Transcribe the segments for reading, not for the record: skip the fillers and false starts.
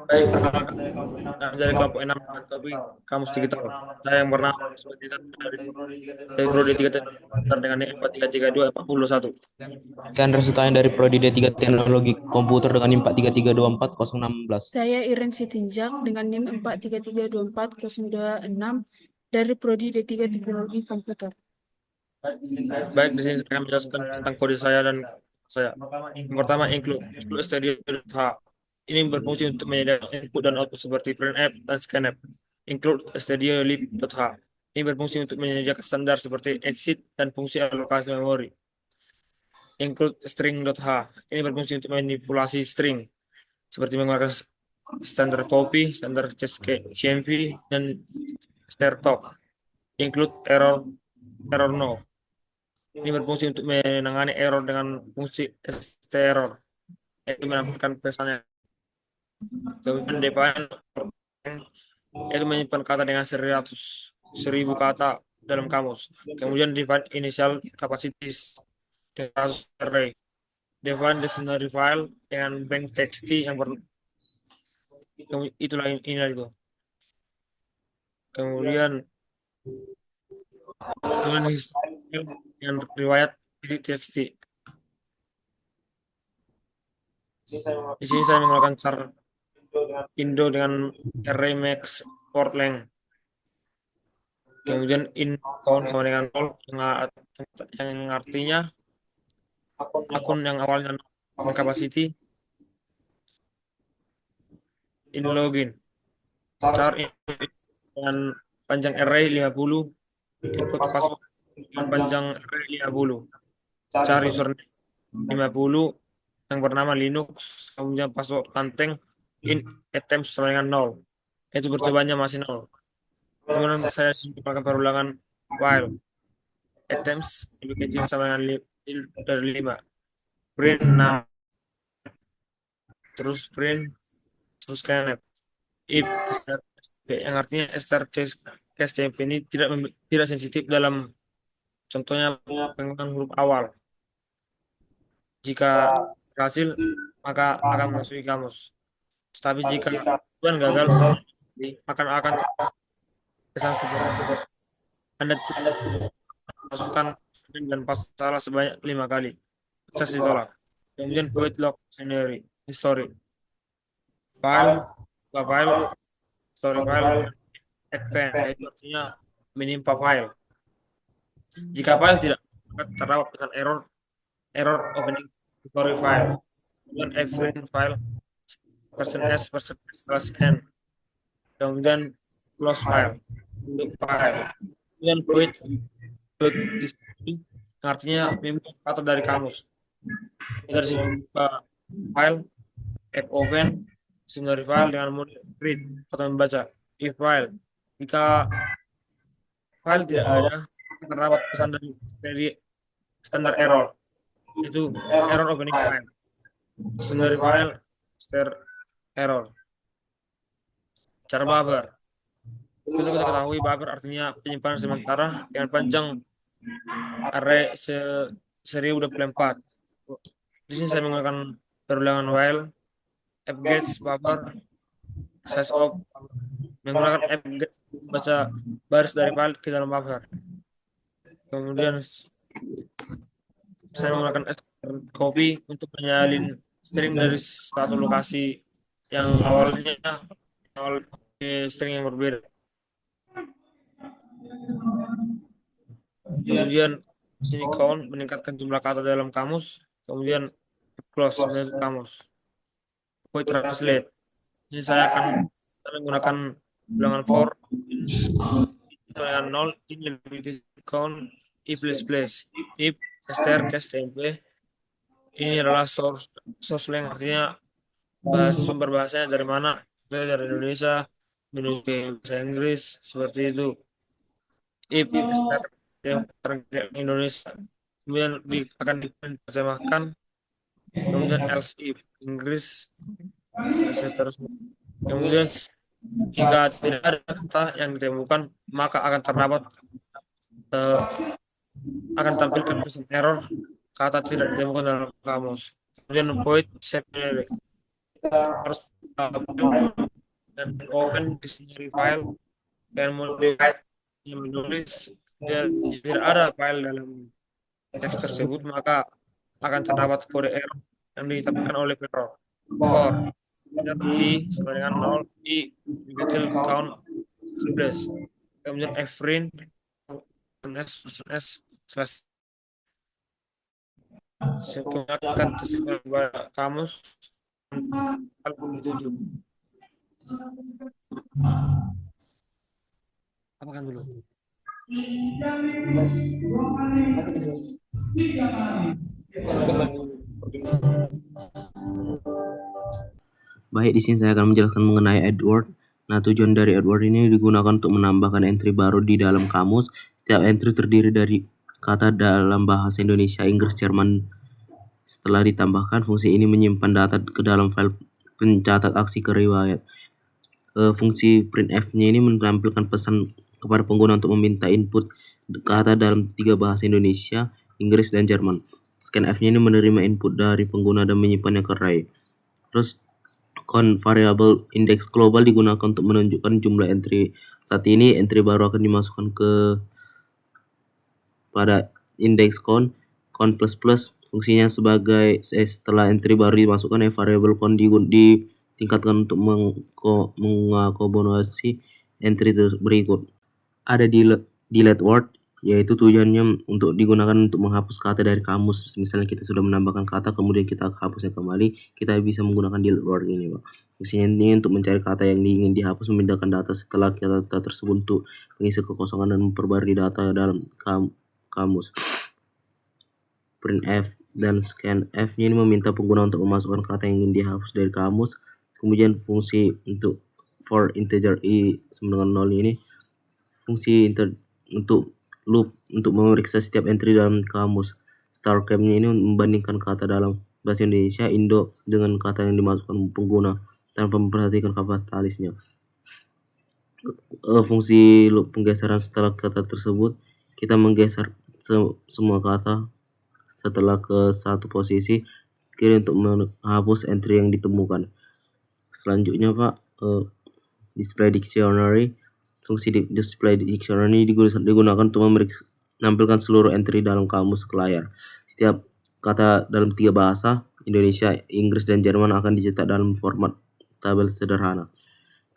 Baik, perkenalkan dari kelompok 6 topik kamus digital. Saya yang bernama seperti itu dari Prodi 3 dengan NIM 433241. Saya Andres Sutayan dari Prodi D3 Teknologi Komputer dengan NIM 43324 Saya Iren Sitinjak dengan NIM 433240206 dari Prodi D3 Teknologi Komputer. Baik, di sini saya akan menjelaskan tentang kode saya dan saya. Yang pertama, include studio H. Ini berfungsi untuk menyediakan input dan output seperti printf dan scanf. Include studio lib.h. Ini berfungsi untuk menyediakan standar seperti exit dan fungsi alokasi memori. Include string.h. Ini berfungsi untuk manipulasi string seperti menggunakan standar copy, standar CMV, dan strtalk. Include error no. Ini berfungsi untuk menangani error dengan fungsi strerror, yaitu menampilkan pesannya. Kemudian define, yaitu menyimpan kata dengan 1000 kata dalam kamus. Kemudian define initial capacity dengan kasus array. Define dictionary file dengan bank txt yang itulah inilah itu. Kemudian dengan history dengan riwayat txt. Di sini saya menggunakan char Indo dengan array max port length. Kemudian in count sama dengan 0 yang artinya akun yang awalnya capacity in login. Char dengan panjang array 50, input password dengan panjang array 50. Char username 50 yang bernama Linux, kemudian password kanteng in attempts sama dengan 0. Itu percobaannya masih 0. Kemudian saya simpulkan perulangan while attempts lebih kecil sama dengan dari 5. Print 6. Terus print, terus scanf. If yang artinya strcmp ini tidak sensitif dalam contohnya penggunaan huruf awal. Jika berhasil, maka akan memasuki kamus. Tetapi jika tujuan gagal, akan pesan seperti Anda tidak masukkan dan pas salah sebanyak 5 kali. Sukses ditolak. Kemudian quit log history. File, story file, append, yaitu artinya menimpa file. Jika file tidak terdapat pesan error opening story file. Kemudian fprint file %s/n. Kemudian close file untuk file. Kemudian quit yang artinya membuat kata dari kamus. Dari sini file fopen scenario file dengan mode read atau membaca. If file, jika file tidak ada, terdapat pesan dari standar error, itu error opening file. Scenario file error. Cara buffer. Untuk kita ketahui, buffer artinya penyimpanan sementara dengan panjang array 1024. Di sini saya menggunakan perulangan while, fget buffer, size of, menggunakan fget baca baris dari file ke dalam buffer. Kemudian saya menggunakan copy untuk menyalin string dari satu lokasi yang awalnya string yang berbeda. Kemudian sini count meningkatkan jumlah kata dalam kamus. Kemudian close menutup kamus. Quick translate. Ini saya akan menggunakan bilangan for dengan 0 ini lebih count if place if cast tempe. Ini adalah source length, artinya sumber bahasanya dari mana, dari Indonesia menuju ke bahasa Inggris seperti itu. If Indonesia kemudian akan diterjemahkan, kemudian else if Inggris seterusnya. Kemudian jika tidak ada kata yang ditemukan, maka akan terdapat akan tampilkan pesan error, kata tidak ditemukan dalam kamus. kemudian void secondary harus dan open dictionary file dan modified yang menulis dan jika ada file dalam teks tersebut maka akan terdapat kode error yang ditampilkan oleh error for i sama dengan 0 i begitu count 11 kemudian fprint s slash setelah akan tersebar kamus halaman 7 apa kan dulu Baik, di sini saya akan menjelaskan mengenai Edward. Nah, tujuan dari Edward ini digunakan untuk menambahkan entry baru di dalam kamus. Setiap entry terdiri dari kata dalam bahasa Indonesia, Inggris, Jerman. Setelah ditambahkan, fungsi ini menyimpan data ke dalam file pencatat aksi ke riwayat. Fungsi printf-nya ini menampilkan pesan kepada pengguna untuk meminta input kata dalam 3 bahasa Indonesia, Inggris, dan Jerman. Scanf-nya ini menerima input dari pengguna dan menyimpannya ke array. Terus variable index global digunakan untuk menunjukkan jumlah entry. Saat ini entry baru akan dimasukkan pada index count plus plus. Fungsinya sebagai setelah entry baru dimasukkan, variable count ditingkatkan untuk mengakomodasi entry berikut. Ada delete word, yaitu tujuannya untuk digunakan untuk menghapus kata dari kamus. Misalnya kita sudah menambahkan kata kemudian kita hapusnya kembali, kita bisa menggunakan delete word ini, Pak. Fungsinya ini untuk mencari kata yang ingin dihapus, memindahkan data setelah kata tersebut untuk mengisi kekosongan dan memperbarui data dalam kamus. Printf dan scanf-nya ini meminta pengguna untuk memasukkan kata yang ingin dihapus dari kamus. Kemudian fungsi untuk for integer i sama dengan 0 ini fungsi untuk loop untuk memeriksa setiap entry dalam kamus. Starcam-nya ini membandingkan kata dalam bahasa Indonesia Indo dengan kata yang dimasukkan pengguna tanpa memperhatikan kapitalisnya. Fungsi loop penggeseran setelah kata tersebut, kita menggeser semua kata setelah ke satu posisi kiri untuk menghapus entry yang ditemukan. Selanjutnya, Pak, display dictionary. Fungsi display dictionary digunakan untuk menampilkan seluruh entry dalam kamus ke layar. Setiap kata dalam 3 bahasa, Indonesia, Inggris, dan Jerman akan dicetak dalam format tabel sederhana.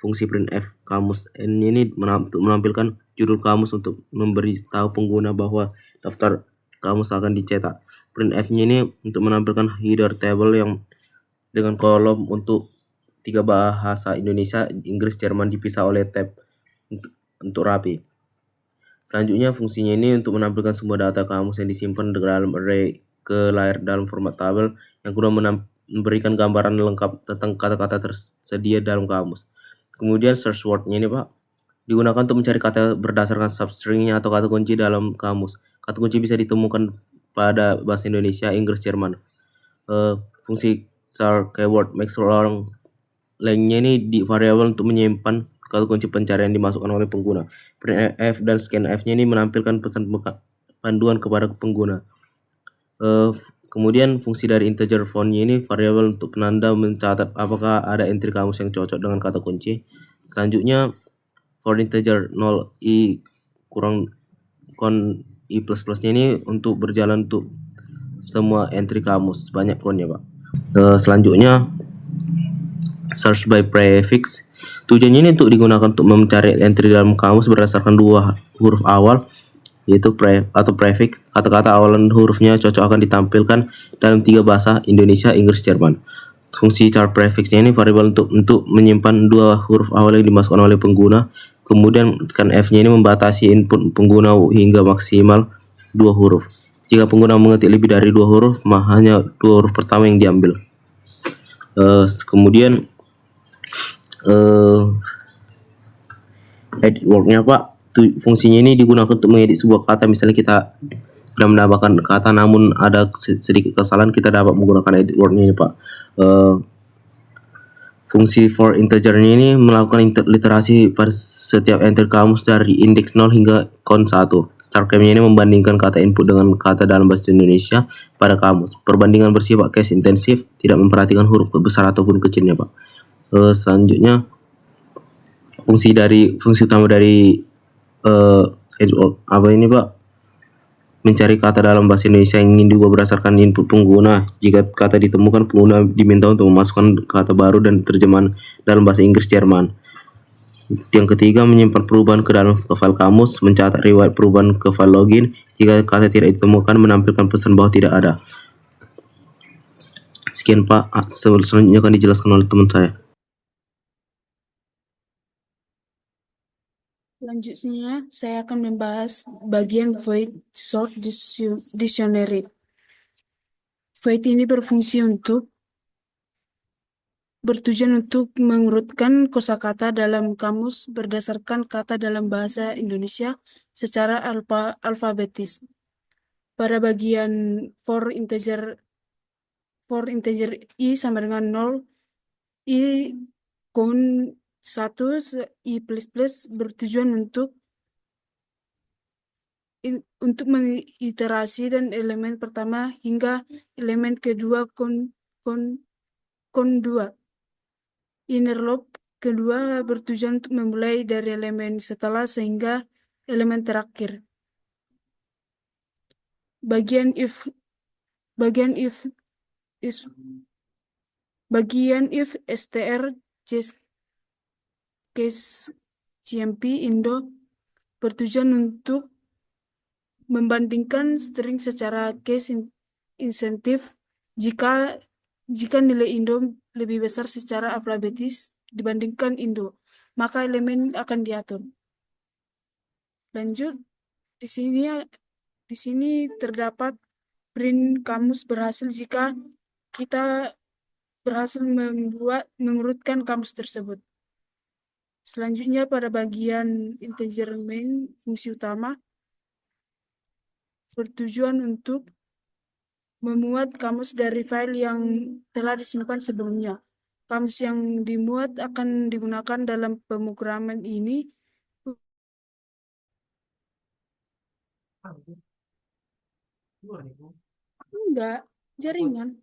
Fungsi printf kamus ini menampilkan judul kamus untuk memberitahu pengguna bahwa daftar kamus akan dicetak. Printf-nya ini untuk menampilkan header table yang dengan kolom untuk 3 bahasa Indonesia, Inggris, Jerman dipisah oleh tab untuk rapi. Selanjutnya fungsinya ini untuk menampilkan semua data kamus yang disimpan dalam array ke layar dalam format tabel. Yang kedua memberikan gambaran lengkap tentang kata-kata tersedia dalam kamus. Kemudian search word-nya ini, Pak, digunakan untuk mencari kata berdasarkan substring-nya atau kata kunci dalam kamus. Kata kunci bisa ditemukan pada bahasa Indonesia, Inggris, Jerman. Fungsi char keyword max long length-nya ini di variabel untuk menyimpan kata kunci pencarian dimasukkan oleh pengguna. Printf dan scanf-nya ini menampilkan pesan panduan kepada pengguna. Kemudian fungsi dari integer font-nya ini variabel untuk penanda mencatat apakah ada entry kamus yang cocok dengan kata kunci. Selanjutnya for integer 0 i kurang con i plus plusnya ini untuk berjalan untuk semua entry kamus banyak konnya, Pak. Selanjutnya search by prefix. Tujuannya ini untuk digunakan untuk mencari entry dalam kamus berdasarkan 2 huruf awal, yaitu prefix. Kata-kata awalan hurufnya cocok akan ditampilkan dalam 3 bahasa Indonesia, Inggris, Jerman. Fungsi char prefixnya ini variabel untuk menyimpan 2 huruf awal yang dimasukkan oleh pengguna. Kemudian scanf-nya ini membatasi input pengguna hingga maksimal 2 huruf. Jika pengguna mengetik lebih dari 2 huruf, hanya 2 huruf pertama yang diambil. Kemudian edit word-nya, Pak, fungsinya ini digunakan untuk mengedit sebuah kata. Misalnya kita sudah menambahkan kata namun ada sedikit kesalahan, kita dapat menggunakan edit word-nya ini, Pak. Fungsi for integer ini melakukan literasi pada setiap entry kamus dari indeks 0 hingga count 1. StarCam ini membandingkan kata input dengan kata dalam bahasa Indonesia pada kamus. Perbandingan bersifat case intensif, tidak memperhatikan huruf besar ataupun kecilnya, Pak. Selanjutnya fungsi utama dari apa ini, Pak? Mencari kata dalam bahasa Indonesia yang ingin diubah berdasarkan input pengguna. Jika kata ditemukan, pengguna diminta untuk memasukkan kata baru dan terjemahan dalam bahasa Inggris Jerman. Yang ketiga, menyimpan perubahan ke dalam file kamus, mencatat riwayat perubahan ke file login. Jika kata tidak ditemukan, menampilkan pesan bahwa tidak ada. Sekian, Pak. Selanjutnya akan dijelaskan oleh teman saya. Selanjutnya, saya akan membahas bagian void short dictionary. Void ini bertujuan untuk mengurutkan kosakata dalam kamus berdasarkan kata dalam bahasa Indonesia secara alfabetis. Pada bagian for integer i sama dengan 0, i count 1, i plus plus bertujuan untuk mengiterasi dan elemen pertama hingga elemen kedua kon 2. Inner loop kedua bertujuan untuk memulai dari elemen setelah sehingga elemen terakhir. Bagian if str case cmp indo bertujuan untuk membandingkan string secara case insentif jika nilai indo lebih besar secara alfabetis dibandingkan indo, maka elemen akan diatur. Lanjut, di sini terdapat print kamus berhasil jika kita berhasil mengurutkan kamus tersebut. Selanjutnya pada bagian integer main, fungsi utama bertujuan untuk memuat kamus dari file yang telah disimpan sebelumnya. Kamus yang dimuat akan digunakan dalam pemrograman ini. Enggak, jaringan.